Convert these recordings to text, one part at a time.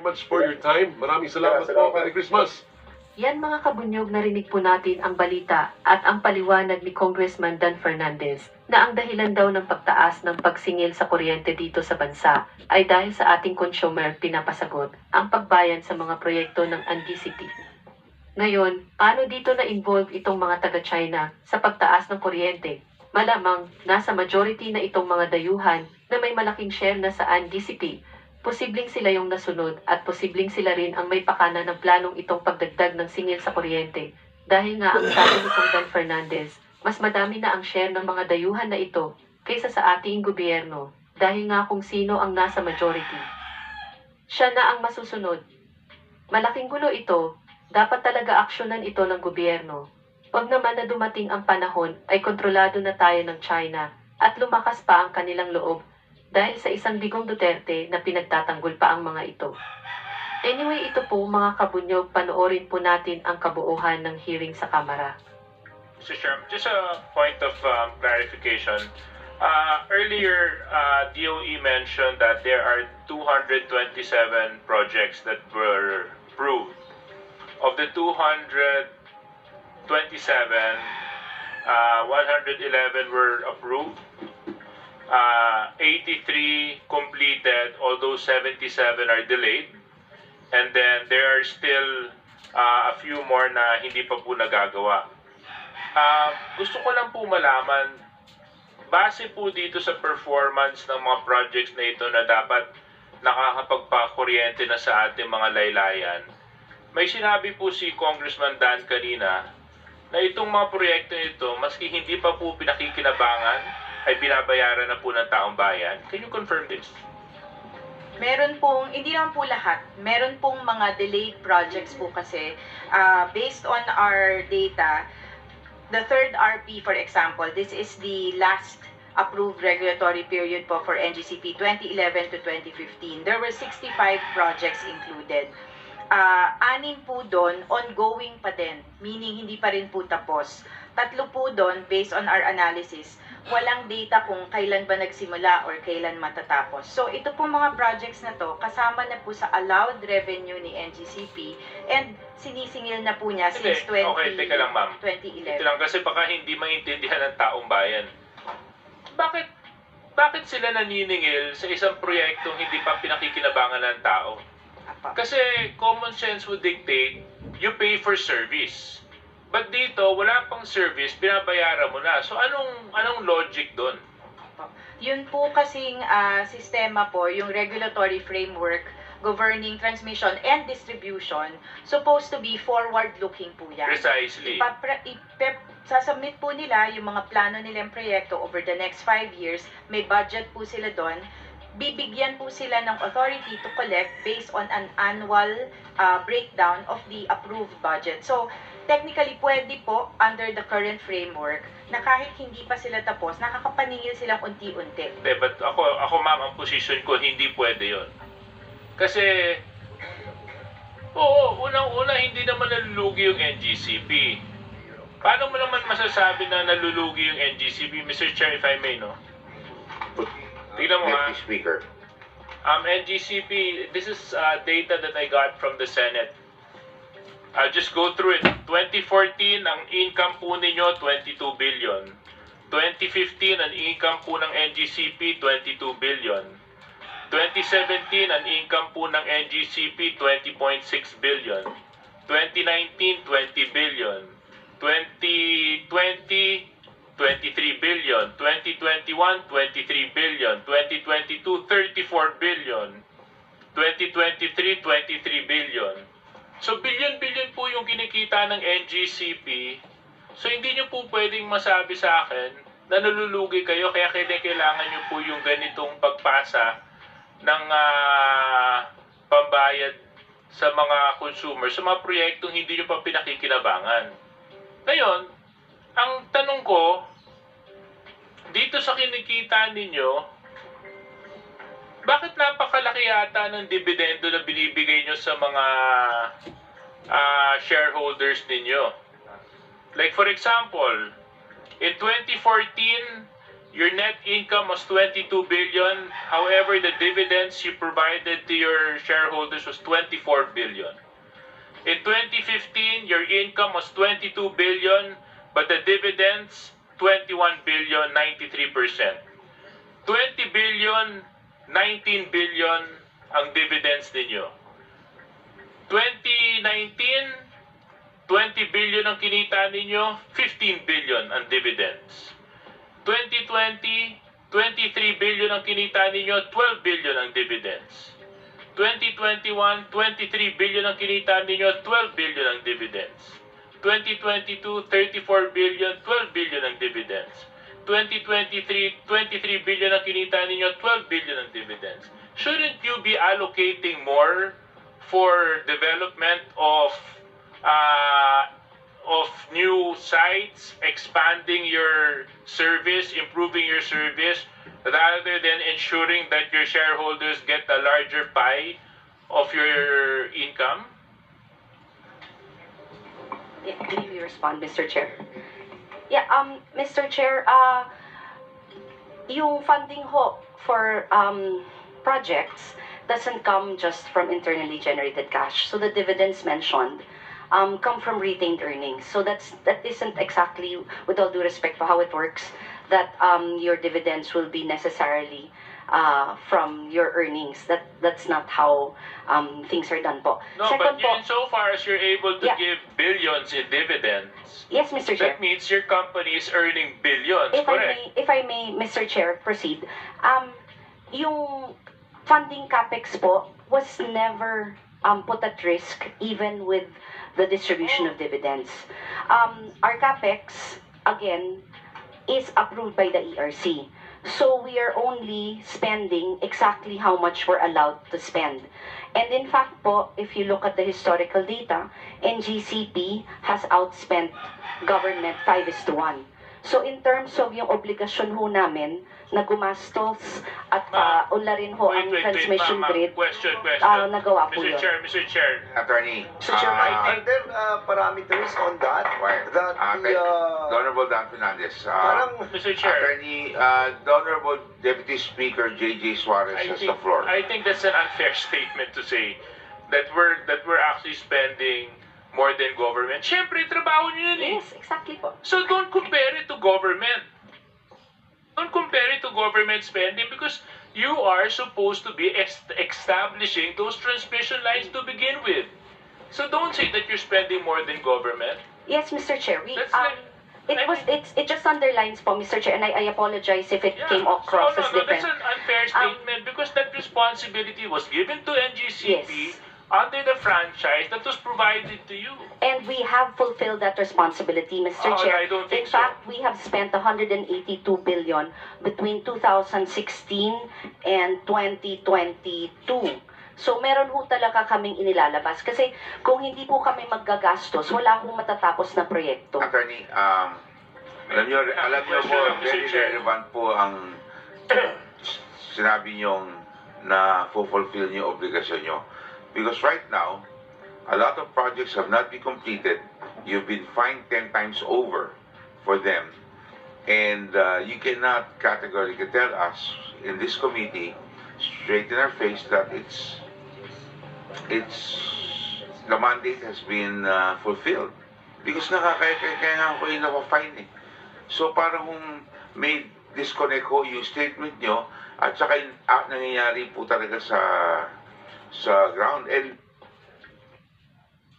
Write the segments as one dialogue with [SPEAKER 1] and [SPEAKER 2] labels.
[SPEAKER 1] much for your time. Maraming salamat po. Merry Christmas.
[SPEAKER 2] Yan mga kabunyog, narinig po natin ang balita at ang paliwanag ni Congressman Dan Fernandez na ang dahilan daw ng pagtaas ng pagsingil sa kuryente dito sa bansa ay dahil sa ating consumer pinapasagot ang pagbayan sa mga proyekto ng NDCP. Ngayon, paano dito na-involve itong mga taga-China sa pagtaas ng kuryente? Malamang nasa majority na itong mga dayuhan na may malaking share na sa NDCP. Posibleng sila yung nasunod at posibleng sila rin ang may pakana ng planong itong pagdagdag ng singil sa kuryente. Dahil nga ang sabi ni Kong Dan Fernandez, mas madami na ang share ng mga dayuhan na ito kaysa sa ating gobyerno dahil nga kung sino ang nasa majority. Siya na ang masusunod. Malaking gulo ito, dapat talaga aksyonan ito ng gobyerno. Wag naman na dumating ang panahon ay kontrolado na tayo ng China at lumakas pa ang kanilang loob dahil sa isang Digong Duterte na pinagtatanggol pa ang mga ito. Anyway, ito po mga kabunyog, panoorin po natin ang kabuuhan ng hearing sa Kamara.
[SPEAKER 3] Mr. Chairman, just a point of clarification. Earlier, DOE mentioned that there are 227 projects that were approved. Of the 227, 111 were approved, 83 completed, although 77 are delayed, and then there are still a few more na hindi pa po nagagawa. Gusto ko lang po malaman, base po dito sa performance ng mga projects na ito na dapat nakakapagpakuryente na sa ating mga laylayan, may sinabi po si Congressman Dan kanina na itong mga proyekto nito, maski hindi pa po pinakikinabangan, ay binabayaran na po ng taong bayan. Can you confirm this?
[SPEAKER 4] Meron pong, hindi naman po lahat, meron pong mga delayed projects po kasi based on our data, the third RP, for example, this is the last approved regulatory period po for NGCP 2011 to 2015. There were 65 projects included. Anim po doon, ongoing pa din, meaning hindi pa rin po tapos. Tatlo po doon, based on our analysis, walang data kung kailan ba nagsimula or kailan matatapos. So ito po mga projects na to, kasama na po sa allowed revenue ni NGCP and sinisingil na po niya since
[SPEAKER 3] Okay, teka lang ma'am.
[SPEAKER 4] 2011.
[SPEAKER 3] Ito lang kasi baka hindi maintindihan ng taong bayan. Bakit sila naniningil sa isang proyektong hindi pa pinakikinabangan ng tao? Kasi common sense would dictate you pay for service. But dito, wala pang service, binabayaran mo na. So anong logic doon?
[SPEAKER 4] Yun po kasing sistema po, yung regulatory framework governing transmission and distribution, supposed to be forward-looking po yan.
[SPEAKER 3] Precisely.
[SPEAKER 4] Sasubmit po nila yung mga plano nilang proyekto over the next 5 years, may budget po sila doon, bibigyan po sila ng authority to collect based on an annual breakdown of the approved budget. So, technically, pwede po, under the current framework, na kahit hindi pa sila tapos, nakakapaningil silang unti-unti.
[SPEAKER 3] But ako ma'am, ang position ko, hindi pwede yon. Kasi, unang-una, hindi naman nalulugi yung NGCP. Paano mo naman masasabi na nalulugi yung NGCP, Mr. Chair, if I may, no? Tignan mo ha.
[SPEAKER 5] Speaker.
[SPEAKER 3] NGCP, this is data that I got from the Senate. I'll just go through it. 2014, ang income po ninyo, 22 billion. 2015, ang income po ng NGCP, 22 billion. 2017, ang income po ng NGCP, 20.6 billion. 2019, 20 billion. 2020, 23 billion. 2021, 23 billion. 2022, 34 billion. 2023, 23 billion. So, billion-billion po yung kinikita ng NGCP. So, hindi nyo po pwedeng masabi sa akin na nalulugi kayo, kaya kailangan nyo po yung ganitong pagpasa ng pambayad sa mga consumers, sa mga proyektong hindi nyo pa pinakikinabangan. Ngayon, ang tanong ko, dito sa kinikita ninyo, bakit napakalaki yata ng dividendo na binibigay nyo sa mga shareholders ninyo? Like for example, in 2014, your net income was 22 billion. However, the dividends you provided to your shareholders was 24 billion. In 2015, your income was 22 billion, but the dividends, 21 billion, 93%. 20 billion, 19 billion ang dividends ninyo. 2019, 20 billion ang kinita ninyo, 15 billion ang dividends. 2020, 23 billion ang kinita ninyo, 12 billion ang dividends. 2021, 23 billion ang kinita ninyo, 12 billion ang dividends. 2022, 34 billion, 12 billion ang dividends. 2023, 23 billion ang kinita ninyo, 12 billion ang dividends. Shouldn't you be allocating more for development of new sites, expanding your service, improving your service, rather than ensuring that your shareholders get a larger pie of your income?
[SPEAKER 5] Yeah, can you respond, Mr. Chair? Yeah, Mr. Chair, yung funding ho for projects doesn't come just from internally generated cash. So the dividends mentioned come from retained earnings. So that isn't exactly, with all due respect for how it works, that your dividends will be necessarily from your earnings. That's not how things are done po.
[SPEAKER 3] No,
[SPEAKER 5] Second
[SPEAKER 3] but insofar as you're able to
[SPEAKER 5] Yeah.
[SPEAKER 3] give billions in dividends,
[SPEAKER 5] yes, Mr. Chair.
[SPEAKER 3] that means your company is earning billions,
[SPEAKER 5] If
[SPEAKER 3] correct?
[SPEAKER 5] I may, Mr. Chair, proceed. Yung funding capex po was never put at risk even with the distribution of dividends. Our capex, again, is approved by the ERC. So we are only spending exactly how much we're allowed to spend. And in fact po, if you look at the historical data, NGCP has outspent government 5:1. So in terms of yung obligasyon ho namin na gumastos at unlarin ho ang transmission
[SPEAKER 3] ma'am,
[SPEAKER 5] grid,
[SPEAKER 3] question.
[SPEAKER 5] nagawa po yun.
[SPEAKER 3] Mr. Chair.
[SPEAKER 6] Attorney,
[SPEAKER 7] Mr. Chair, are there parameters on that?
[SPEAKER 6] why?
[SPEAKER 7] That
[SPEAKER 6] Okay.
[SPEAKER 7] the,
[SPEAKER 6] The Honorable Dan Fernandez.
[SPEAKER 7] parang,
[SPEAKER 3] Mr. Chair.
[SPEAKER 6] Attorney, the Honorable Deputy Speaker J.J. Suarez has the floor.
[SPEAKER 3] I think that's an unfair statement to say that we're actually spending more than government. Siyempre, trabaho nyo yun eh.
[SPEAKER 5] Yes, exactly po.
[SPEAKER 3] So don't compare it to government. Don't compare it to government spending because you are supposed to be establishing those transmission lines to begin with. So don't say that you're spending more than government.
[SPEAKER 5] Yes, Mr. Chair.
[SPEAKER 3] That's like-
[SPEAKER 5] It just underlines po, Mr. Chair, and I apologize if it came across as
[SPEAKER 3] That's
[SPEAKER 5] different.
[SPEAKER 3] an unfair statement because that responsibility was given to NGCP
[SPEAKER 5] Yes.
[SPEAKER 3] under the franchise that was provided to you.
[SPEAKER 5] And we have fulfilled that responsibility, Mr.
[SPEAKER 3] Oh,
[SPEAKER 5] Chair.
[SPEAKER 3] I don't think
[SPEAKER 5] In fact, we have spent 182 billion between 2016 and 2022. So meron ho talaga kaming inilalabas. Kasi kung hindi po kami maggagastos, wala akong matatapos na proyekto.
[SPEAKER 6] Attorney, alam nyo po, very relevant po ang sinabi nyong na fulfill nyo obligasyon nyo. Because right now, a lot of projects have not been completed. You've been fined 10 times over for them. And you cannot categorically tell us in this committee, straight in our face, that the mandate has been fulfilled. Because kaya nga ko yung napafine eh. So parang kung may disconnect ko yung statement nyo at saka yung nangyayari po talaga sa ground. And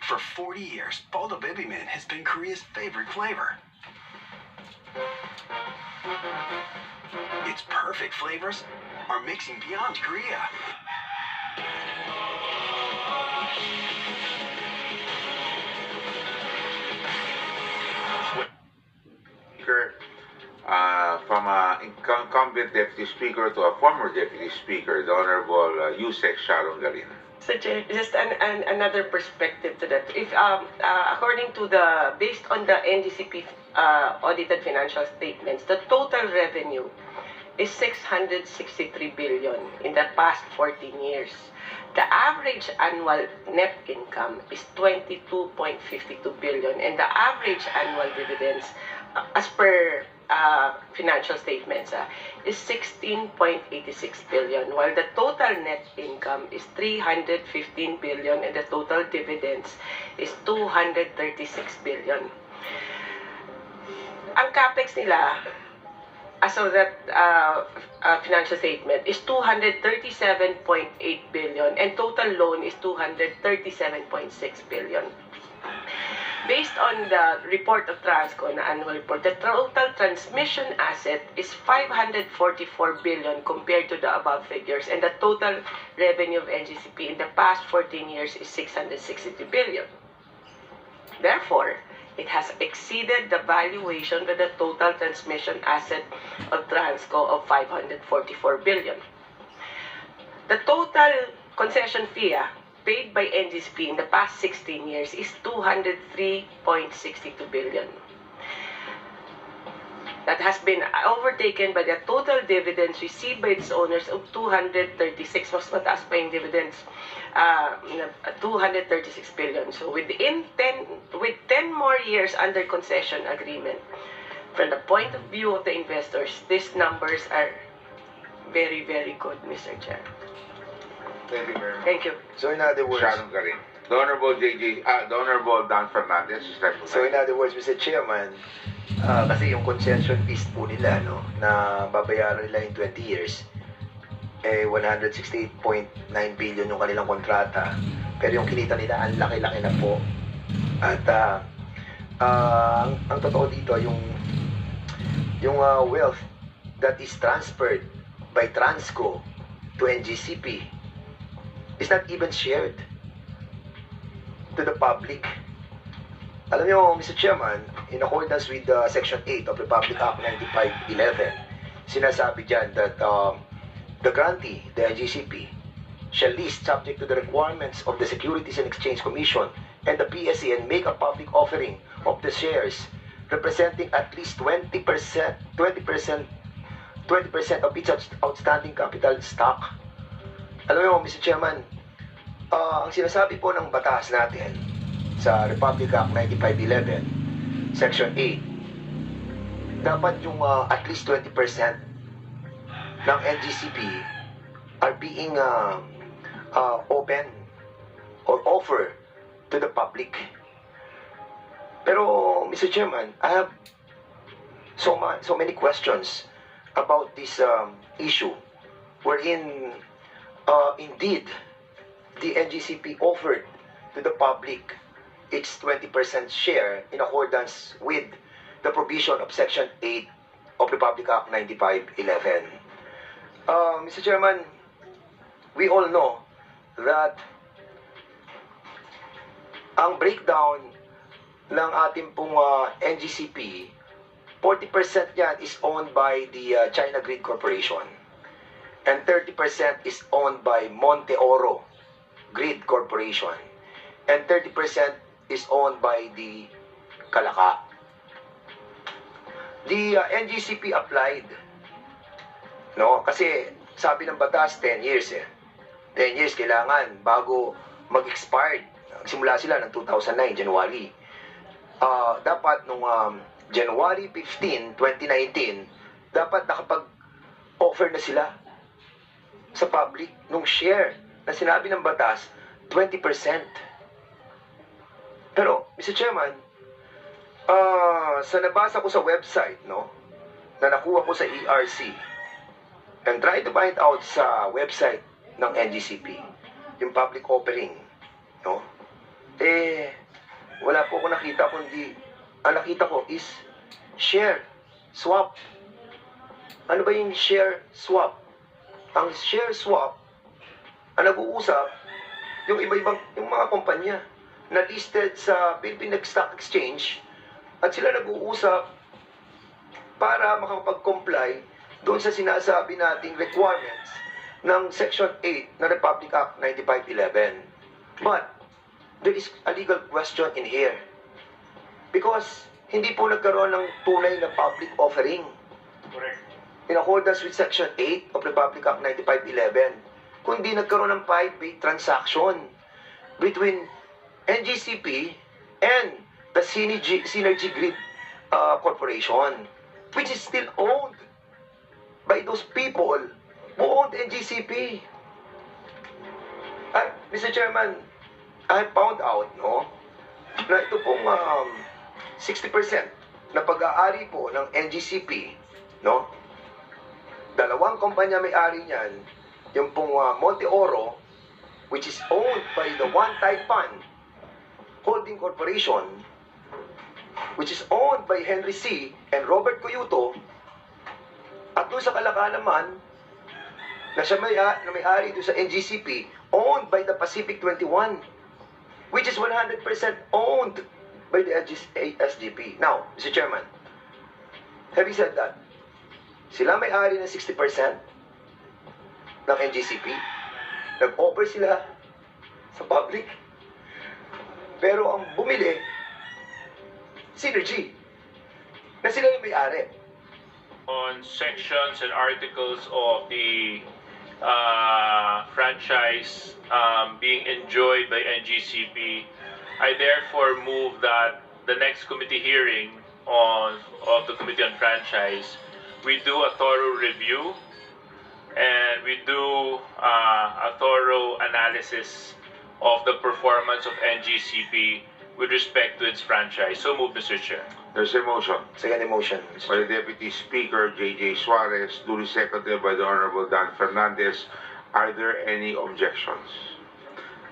[SPEAKER 8] For 40 years, Baldo Baby Man has been Korea's favorite flavor. Its perfect flavors are mixing beyond Korea.
[SPEAKER 6] Speaker, from an incumbent deputy speaker to a former deputy speaker, the Honorable Yusek Sharon Garin.
[SPEAKER 9] So, just another perspective to that. If according to based on the NGCP audited financial statements, the total revenue is 663 billion in the past 14 years. The average annual net income is 22.52 billion, and the average annual dividends, as per financial statements is 16.86 billion, while the total net income is 315 billion and the total dividends is 236 billion. Ang capex nila, as of that financial statement, is 237.8 billion and total loan is 237.6 billion. Based on the report of Transco, na annual report, the total transmission asset is 544 billion compared to the above figures, and the total revenue of NGCP in the past 14 years is 662 billion. Therefore, it has exceeded the valuation of the total transmission asset of Transco of 544 billion. The total concession fee paid by NGCP in the past 16 years is 203.62 billion. That has been overtaken by the total dividends received by its owners of 236, mas mataas pa yung dividends, 236 billion. So with 10 more years under concession agreement, from the point of view of the investors, these numbers are very, very good, Mr. Chair.
[SPEAKER 6] Thank you very much.
[SPEAKER 9] Thank you.
[SPEAKER 7] So in other words,
[SPEAKER 6] Sharon ka rin. The Honorable Dan Fernandez is that
[SPEAKER 7] So in other words, Mr. Chairman, kasi yung concession fees po nila, no, na babayaran nila in 20 years, 168.9 billion yung kanilang kontrata. Pero yung kinita nila, ang laki-laki na po. At ang totoo dito, yung wealth that is transferred by Transco to NGCP is not even shared to the public. Alam nyo, Mr. Chairman, in accordance with Section 8 of Republic Act 9511, sinasabi dyan that the grantee, the NGCP, shall list subject to the requirements of the Securities and Exchange Commission and the PSE and make a public offering of the shares representing at least 20% of its outstanding capital stock. Alam mo, Mr. Chairman, ang sinasabi po ng batas natin sa Republic Act 9511, Section 8, dapat yung at least 20% ng NGCP are being open or offer to the public. Pero, Mr. Chairman, I have so many questions about this issue wherein indeed the NGCP offered to the public its 20% share in accordance with the provision of Section 8 of Republic Act 9511. Mr. Chairman, we all know that ang breakdown ng ating pong NGCP, 40% yan is owned by the China Grid Corporation and 30% is owned by Monte Oro Grid Corporation and 30% is owned by the Kalaka. The NGCP applied, no? Kasi sabi ng batas 10 years 10 years kailangan bago mag-expired. Simula sila ng 2009 January. Dapat nung January 15, 2019, dapat nakapag-offer na sila sa public nung share na sinabi ng batas 20%. Pero, Mr. Chairman, sa nabasa ko sa website, no, na nakuha ko sa ERC, and try to find out sa website ng NGCP, yung public offering, no, wala po ako nakita, kundi ang nakita ko is share swap. Ano ba yung share swap? Ang share swap, ang nag-uusap, yung iba-ibang, yung mga kumpanya na listed sa Philippine Stock Exchange, at sila nag-uusap para makapag-comply doon sa sinasabi nating requirements ng Section 8 ng Republic Act 9511. But, there is a legal question in here. Because, hindi po nagkaroon ng tunay na public offering.
[SPEAKER 3] Correct.
[SPEAKER 7] In accordance with Section 8 of Republic Act 9511, kundi nagkaroon ng 5-way transaction between NGCP and the Synergy Grid Corporation. which is still owned by those people who owned NGCP. At, Mr. Chairman, I found out, no, na ito pong 60% na pag-aari po ng NGCP, no, dalawang kumpanya may-ari niyan, yung pong Monte Oro, which is owned by the One Taipan Holding Corporation, which is owned by Henry C. and Robert Cuyuto, at doon sa Kalaka naman, na siya may-ari doon sa NGCP, owned by the Pacific 21, which is 100% owned by the SGP. Now, Mr. Chairman, having said that, sila may-ari ng 60% ng NGCP, nag-offer sila sa public, pero ang bumili, Synergy, na sila yung may-ari.
[SPEAKER 3] On sections and articles of the franchise being enjoyed by NGCP, I therefore move that the next committee hearing of the Committee on Franchise, we do a thorough review and we do a thorough analysis of the performance of NGCP with respect to its franchise. So move, Mr. Chair.
[SPEAKER 6] There's a motion
[SPEAKER 7] Second motion,
[SPEAKER 6] by the Deputy Speaker, J.J. Suarez, duly seconded by the Honorable Dan Fernandez. Are there any objections?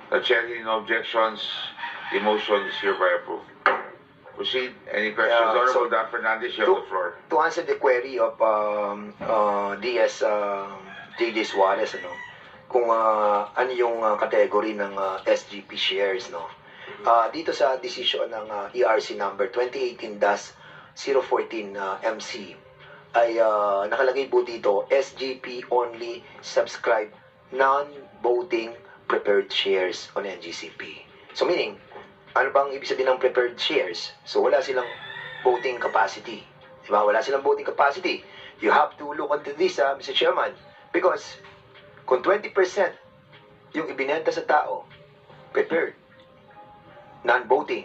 [SPEAKER 6] The chair hearing no objections, the motion is hereby approved. Proceed. Any questions?
[SPEAKER 7] Yeah,
[SPEAKER 6] Honorable
[SPEAKER 7] so-
[SPEAKER 6] Dan Fernandez, you have the floor.
[SPEAKER 7] to answer the query of DS J.J. Suarez, ano, kung ano yung category ng SGP shares, no? Dito sa decision ng ERC number 2018-014 MC ay nakalagay po dito, SGP only subscribe non-voting preferred shares on NGCP. So meaning, ano bang ibig sabihin ng preferred shares? So wala silang voting capacity. Diba? Wala silang voting capacity. You have to look into this, Mr. Chairman, because kung 20% yung ibinenta sa tao, preferred, non-voting,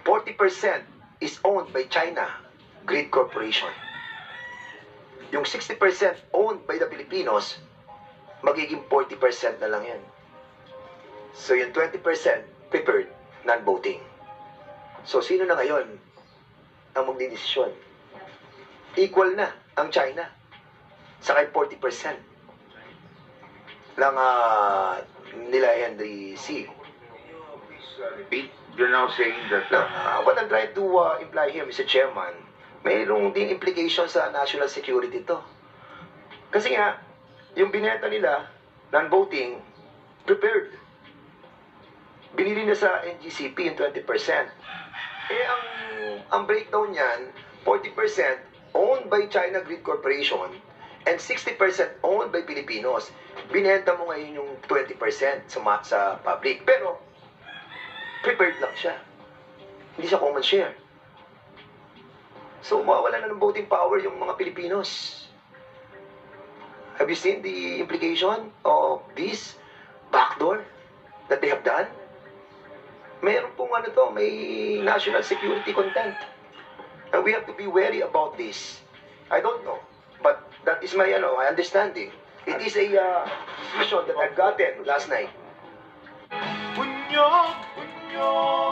[SPEAKER 7] 40% is owned by China Grid Corporation. Yung 60% owned by the Filipinos, magiging 40% na lang yan. So yung 20% preferred, non-voting. So sino na ngayon ang magdidesisyon? Equal na ang China sa 40% ng nila Henry C.
[SPEAKER 6] Repeat. You're now saying that
[SPEAKER 7] What I'm trying to imply here, Mr. Chairman, mayroong din implication sa national security to. Kasi nga, yung binenta nila, non-voting, prepared. Binili na sa NGCP yung 20%. Eh, ang breakdown niyan, 40% owned by China Grid Corporation and 60% owned by Filipinos. Binenta mo ngayon yung 20% sa public. Pero, prepared lang siya. Hindi siya common share. So, mawawala na ng voting power yung mga Pilipinos. Have you seen the implication of this backdoor that they have done? Mayroon pong may national security content. And we have to be wary about this. I don't know. But that is my understanding. It is a decision that I've gotten last night.